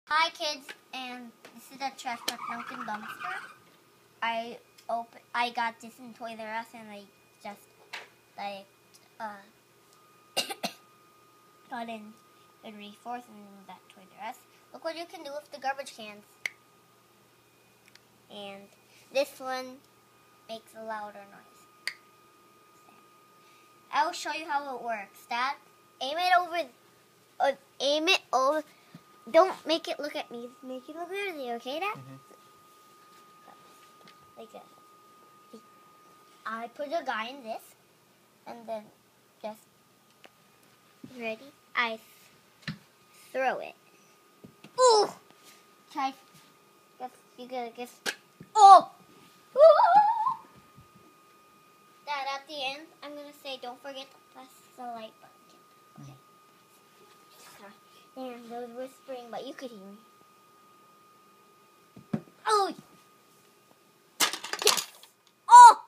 Hi kids, and this is a Trash Truck Dunkin' Dumpster. I got this in Toys R Us, and I just got in Henry Forth in that Toys R Us. Look what you can do with the garbage cans. And this one makes a louder noise. I will show you how it works. Dad, aim it over. Don't make it look at me. Make it look at me, okay, Dad? Like this. I put a guy in this, and then just ready. I throw it. Ooh! Try. You gotta guess. Oh! Dad, at the end, I'm gonna say, don't forget to press the like button. Okay. And I was whispering, but you could hear me. Oh! Yes! Oh!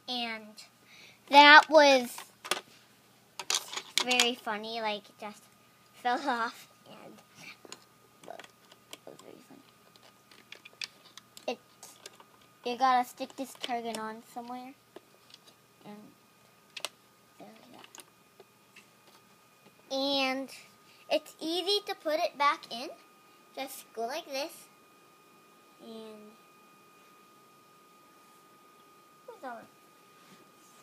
And that was very funny. Like, it just fell off. And it was very funny. You gotta stick this target on somewhere. And there we go. And it's easy to put it back in. Just go like this. And where's our?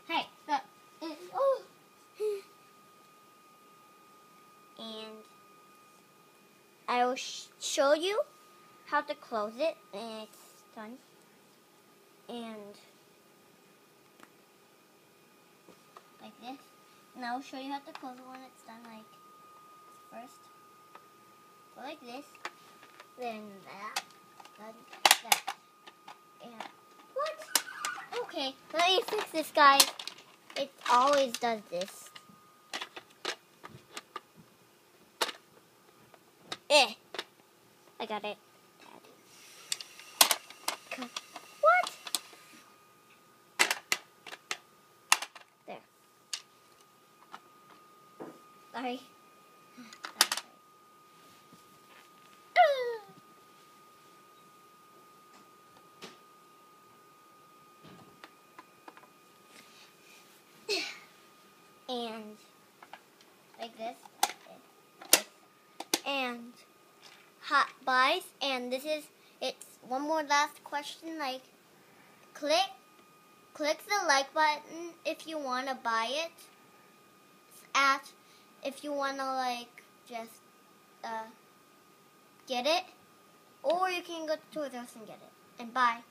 Hey, stop. Oh. And I will show you how to close it when it's done. And like this. And I will show you how to close it when it's done. Like first, go like this, then that, then that. And what? Okay, let me fix this, guys. It always does this. I got it. What? There. Sorry. And like this. And hot buys, and this is it's one more last question. Like click the like button if you want to buy it. If you want to like just get it, or you can go to Toys R Us and get it. And bye.